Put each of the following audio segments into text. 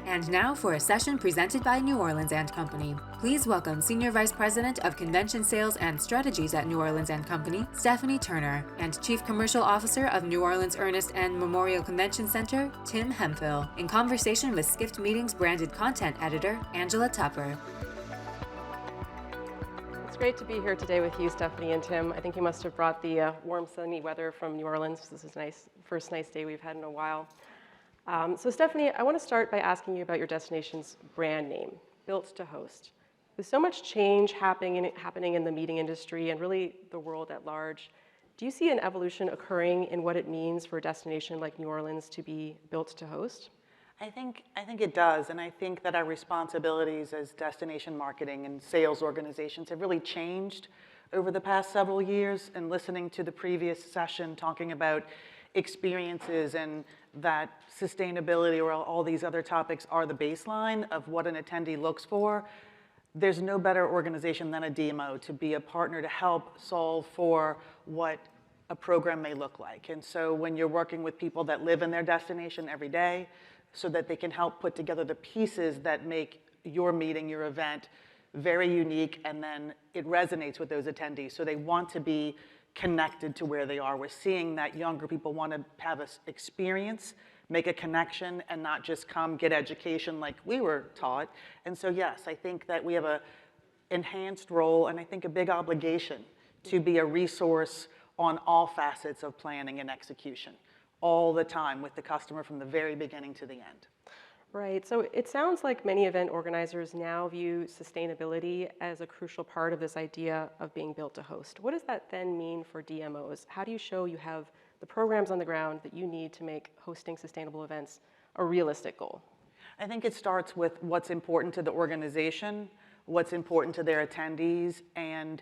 And now for a session presented by New Orleans & Company. Please welcome Senior Vice President of Convention Sales and Strategies at New Orleans & Company, Stephanie Turner, and Chief Commercial Officer of New Orleans Ernest and Memorial Convention Center, Tim Hemphill, in conversation with Skift Meetings branded content editor, Angela Tupper. It's great to be here today with you, Stephanie and Tim. I think you must have brought the warm, sunny weather from New Orleans. This is nice, first nice day we've had in a while. So Stephanie, I want to start by asking you about your destination's brand name, Built to Host. With so much change happening in the meeting industry and really the world at large, do you see an evolution occurring in what it means for a destination like New Orleans to be built to host? I think it does, and I think that our responsibilities as destination marketing and sales organizations have really changed over the past several years. And listening to the previous session talking about experiences and that sustainability or all these other topics are the baseline of what an attendee looks for, there's no better organization than a DMO to be a partner to help solve for what a program may look like. And so when you're working with people that live in their destination every day so that they can help put together the pieces that make your meeting, your event, very unique, and then it resonates with those attendees. So they want to be connected to where they are. We're seeing that younger people want to have an experience, make a connection, and not just come get education like we were taught. And so yes, I think that we have a enhanced role and I think a big obligation to be a resource on all facets of planning and execution, all the time with the customer from the very beginning to the end. Right, so it sounds like many event organizers now view sustainability as a crucial part of this idea of being built to host. What does that then mean for DMOs? How do you show you have the programs on the ground that you need to make hosting sustainable events a realistic goal? I think it starts with what's important to the organization, what's important to their attendees, and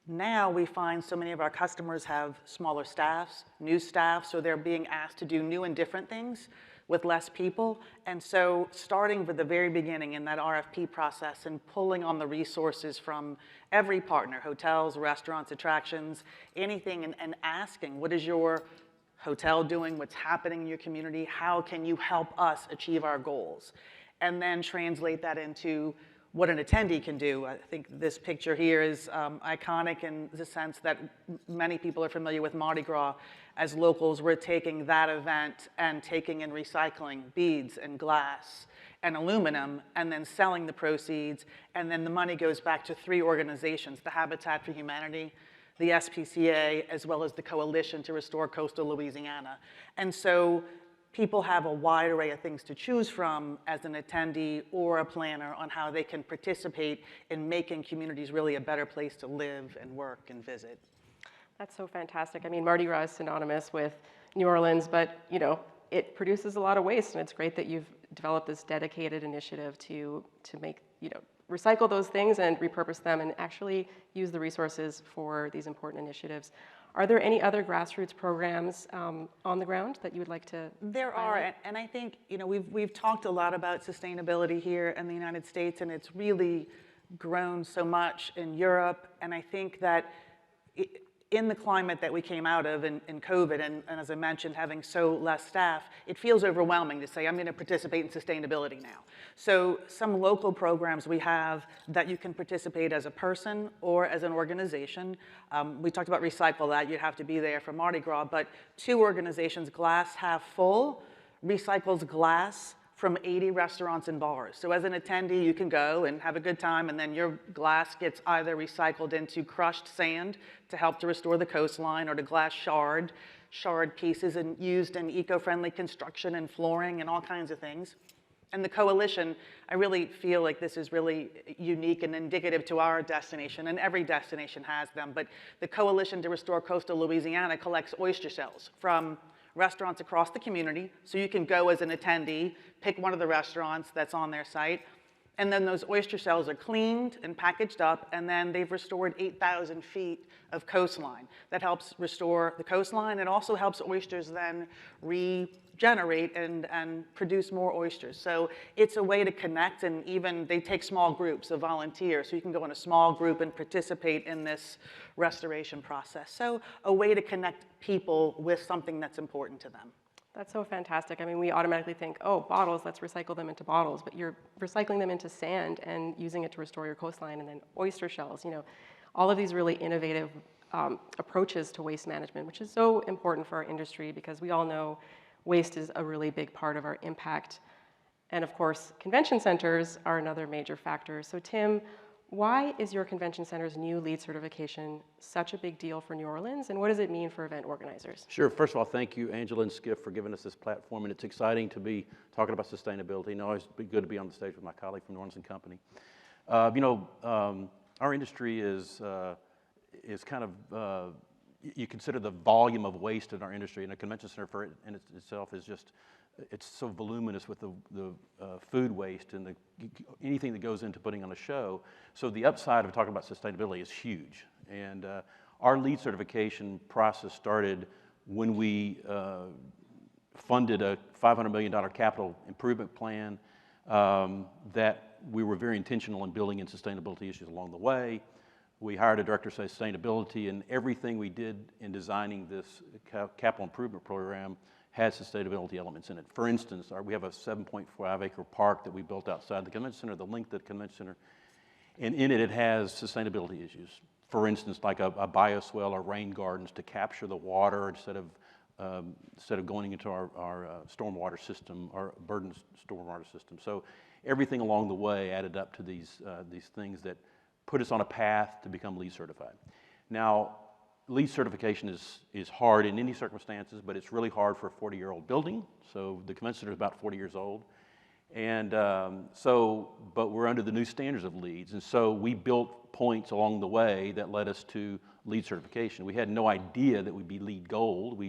now we find so many of our customers have smaller staffs, new staff, so they're being asked to do new and different things with less people. And so starting with the very beginning in that RFP process and pulling on the resources from every partner, hotels, restaurants, attractions, anything, and asking, what is your hotel doing? What's happening in your community? How can you help us achieve our goals? And then translate that into what an attendee can do. I think this picture here is iconic in the sense that many people are familiar with Mardi Gras. As locals, we're taking that event and taking and recycling beads and glass and aluminum and then selling the proceeds, and then the money goes back to 3 organizations, the Habitat for Humanity, the SPCA, as well as the Coalition to Restore Coastal Louisiana. And so people have a wide array of things to choose from as an attendee or a planner on how they can participate in making communities really a better place to live and work and visit. That's so fantastic. I mean, Mardi Gras is synonymous with New Orleans, but it produces a lot of waste, and it's great that you've developed this dedicated initiative to make, recycle those things and repurpose them and actually use the resources for these important initiatives. Are there any other grassroots programs on the ground that you would like to There highlight? are, and I think we've talked a lot about sustainability here in the United States, and it's really grown so much in Europe. And I think that in the climate that we came out of in COVID, and as I mentioned, having so less staff, it feels overwhelming to say, I'm going to participate in sustainability now. So some local programs we have that you can participate as a person or as an organization. We talked about Recycle That, you'd have to be there for Mardi Gras, but 2 organizations, Glass Half Full, recycles glass from 80 restaurants and bars. So as an attendee, you can go and have a good time, and then your glass gets either recycled into crushed sand to help to restore the coastline, or to glass shard pieces and used in eco-friendly construction and flooring and all kinds of things. And the Coalition, I really feel like this is really unique and indicative to our destination, and every destination has them, but the Coalition to Restore Coastal Louisiana collects oyster shells from restaurants across the community, so you can go as an attendee, pick one of the restaurants that's on their site, and then those oyster shells are cleaned and packaged up, and then they've restored 8,000 feet of coastline. That helps restore the coastline. It also helps oysters then regenerate and produce more oysters. So it's a way to connect, and even they take small groups of volunteers, so you can go in a small group and participate in this restoration process. So a way to connect people with something that's important to them. That's so fantastic. I mean, we automatically think, oh, bottles, let's recycle them into bottles, but you're recycling them into sand and using it to restore your coastline, and then oyster shells, all of these really innovative approaches to waste management, which is so important for our industry because we all know waste is a really big part of our impact. And of course, convention centers are another major factor. So Tim, why is your convention center's new LEED certification such a big deal for New Orleans, and what does it mean for event organizers? Sure. First of all, thank you, Angela and Skift, for giving us this platform, and it's exciting to be talking about sustainability. And always be good to be on the stage with my colleague from New Orleans and Company. Our industry is kind of, you consider the volume of waste in our industry, and a convention center for it in itself is just, it's so voluminous with the food waste and anything that goes into putting on a show. So the upside of talking about sustainability is huge. And our LEED certification process started when we funded a $500 million capital improvement plan that we were very intentional in building in sustainability issues along the way. We hired a director of sustainability, and everything we did in designing this capital improvement program had sustainability elements in it. For instance, we have a 7.5 acre park that we built outside the convention center, the length of the convention center, and in it, it has sustainability issues. For instance, like a bioswale or rain gardens to capture the water instead of going into our stormwater system, our burdened stormwater system. So everything along the way added up to these things that put us on a path to become LEED certified. Now, LEED certification is hard in any circumstances, but it's really hard for a 40-year-old building. So the convention center is about 40 years old. And but we're under the new standards of LEEDs. And so we built points along the way that led us to LEED certification. We had no idea that we'd be LEED gold.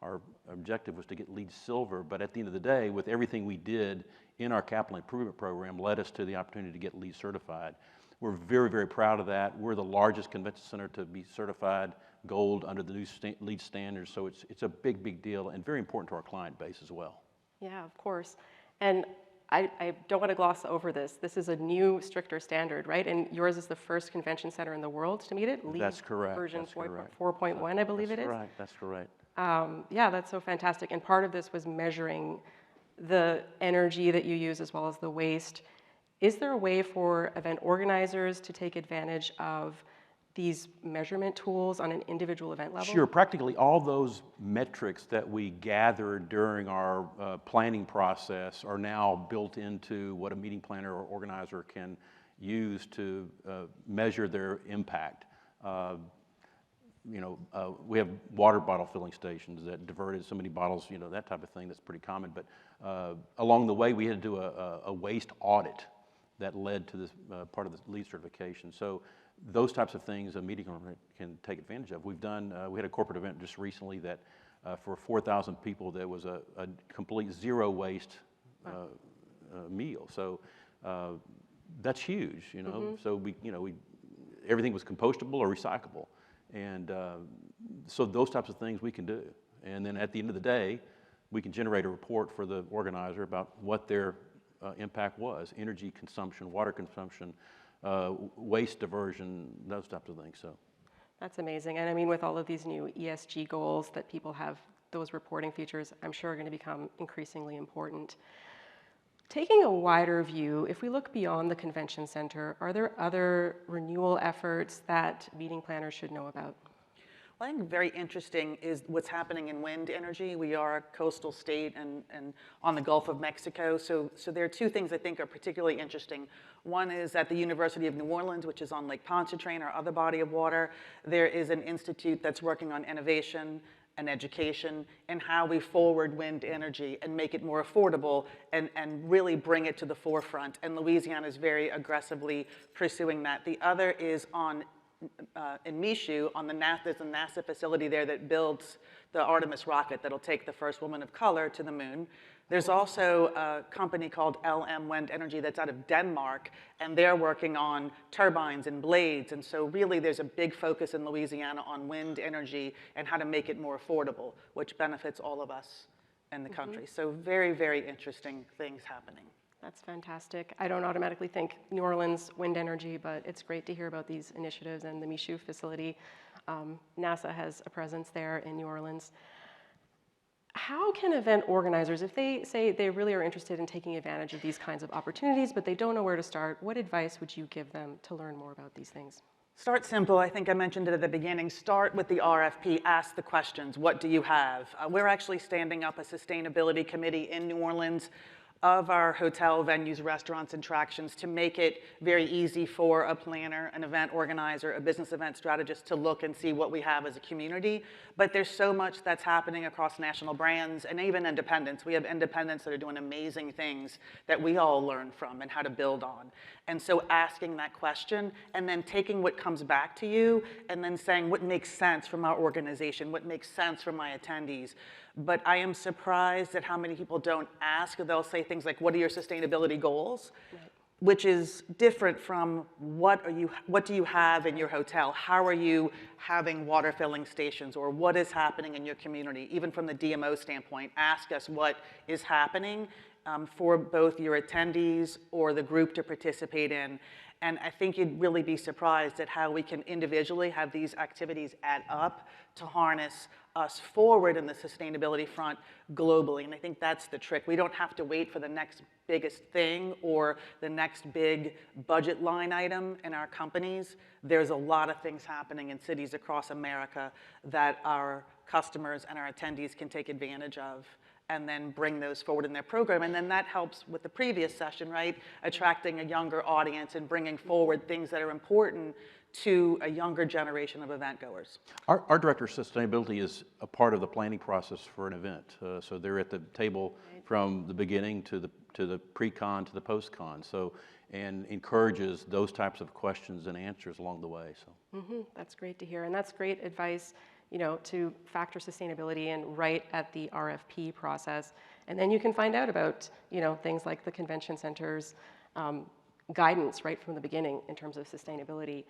Our objective was to get LEED silver. But at the end of the day, with everything we did in our capital improvement program led us to the opportunity to get LEED certified. We're very, very proud of that. We're the largest convention center to be certified gold under the new LEED standards. So it's a big, big deal and very important to our client base as well. Yeah, of course. And I don't want to gloss over this. This is a new, stricter standard, right? And yours is the first convention center in the world to meet it. LEED That's correct. Version That's correct. 4.1, I believe it is. Right. That's correct. Yeah, that's so fantastic. And part of this was measuring the energy that you use as well as the waste. Is there a way for event organizers to take advantage of these measurement tools on an individual event level? Sure. Practically all those metrics that we gathered during our planning process are now built into what a meeting planner or organizer can use to measure their impact. We have water bottle filling stations that diverted so many bottles, that type of thing that's pretty common. But along the way, we had to do a waste audit that led to this part of the LEED certification. So those types of things a meeting can take advantage of. We had a corporate event just recently that for 4,000 people, there was a complete zero waste meal. So that's huge, Mm-hmm. So everything was compostable or recyclable. And so those types of things we can do. And then at the end of the day, we can generate a report for the organizer about what their impact was: energy consumption, water consumption, waste diversion, those types of things. So that's amazing. And I mean, with all of these new ESG goals that people have, those reporting features, I'm sure are going to become increasingly important. Taking a wider view, if we look beyond the convention center, are there other renewal efforts that meeting planners should know about? Well, I think very interesting is what's happening in wind energy. We are a coastal state and on the Gulf of Mexico. So there are two things I think are particularly interesting. One is at the University of New Orleans, which is on Lake Pontchartrain, our other body of water. There is an institute that's working on innovation and education and how we forward wind energy and make it more affordable and really bring it to the forefront. And Louisiana is very aggressively pursuing that. The other is in Michoud, there's a NASA facility there that builds the Artemis rocket that'll take the first woman of color to the moon. There's also a company called LM Wind Energy that's out of Denmark, and they're working on turbines and blades. And so really there's a big focus in Louisiana on wind energy and how to make it more affordable, which benefits all of us in the country. Mm-hmm. So very, very interesting things happening. That's fantastic. I don't automatically think New Orleans wind energy, but it's great to hear about these initiatives and the Michoud facility. NASA has a presence there in New Orleans. How can event organizers, if they say they really are interested in taking advantage of these kinds of opportunities, but they don't know where to start, what advice would you give them to learn more about these things? Start simple. I think I mentioned it at the beginning. Start with the RFP. Ask the questions. What do you have? We're actually standing up a sustainability committee in New Orleans of our hotel venues, restaurants, and attractions to make it very easy for a planner, an event organizer, a business event strategist to look and see what we have as a community. But there's so much that's happening across national brands and even independents. We have independents that are doing amazing things that we all learn from and how to build on. And so asking that question and then taking what comes back to you and then saying what makes sense from our organization, what makes sense from my attendees. But I am surprised at how many people don't ask. They'll say things like, what are your sustainability goals? Right. Which is different from what do you have in your hotel? How are you having water filling stations? Or what is happening in your community? Even from the DMO standpoint, ask us what is happening for both your attendees or the group to participate in. And I think you'd really be surprised at how we can individually have these activities add up to harness us forward in the sustainability front globally. And I think that's the trick. We don't have to wait for the next biggest thing or the next big budget line item in our companies. There's a lot of things happening in cities across America that our customers and our attendees can take advantage of and then bring those forward in their program. And then that helps with the previous session, right? Attracting a younger audience and bringing forward things that are important to a younger generation of event goers. Our director of sustainability is a part of the planning process for an event. So they're at the table from the beginning to the pre-con to the post-con. So, and encourages those types of questions and answers along the way. So That's great to hear, and that's great advice, you know, to factor sustainability in right at the RFP process. And then you can find out about, you know, things like the convention center's guidance right from the beginning in terms of sustainability.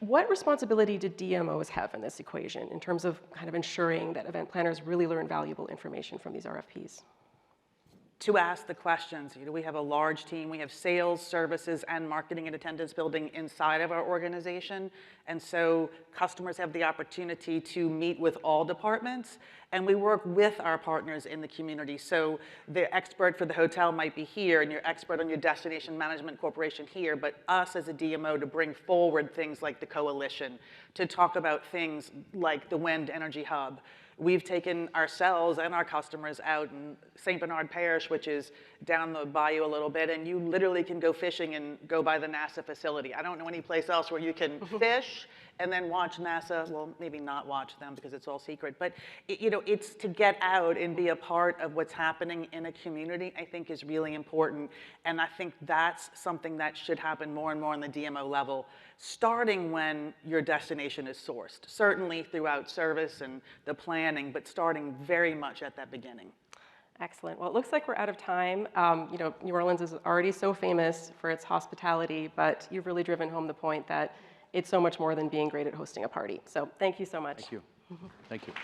What responsibility do DMOs have in this equation in terms of kind of ensuring that event planners really learn valuable information from these RFPs? To ask the questions. You know, we have a large team. We have sales, services, and marketing and attendance building inside of our organization. And so customers have the opportunity to meet with all departments, and we work with our partners in the community. So the expert for the hotel might be here, and your expert on your destination management corporation here, but us as a DMO to bring forward things like the coalition, to talk about things like the wind energy hub. We've taken ourselves and our customers out in St. Bernard Parish, which is down the bayou a little bit, and you literally can go fishing and go by the NASA facility. I don't know any place else where you can fish and then watch NASA, well, maybe not watch them because it's all secret, but you know, it's to get out and be a part of what's happening in a community, I think is really important. And I think that's something that should happen more and more on the DMO level, starting when your destination is sourced, certainly throughout service and the planning, but starting very much at that beginning. Excellent. Well, it looks like we're out of time. You know, New Orleans is already so famous for its hospitality, but you've really driven home the point that it's so much more than being great at hosting a party. So thank you so much. Thank you. Thank you.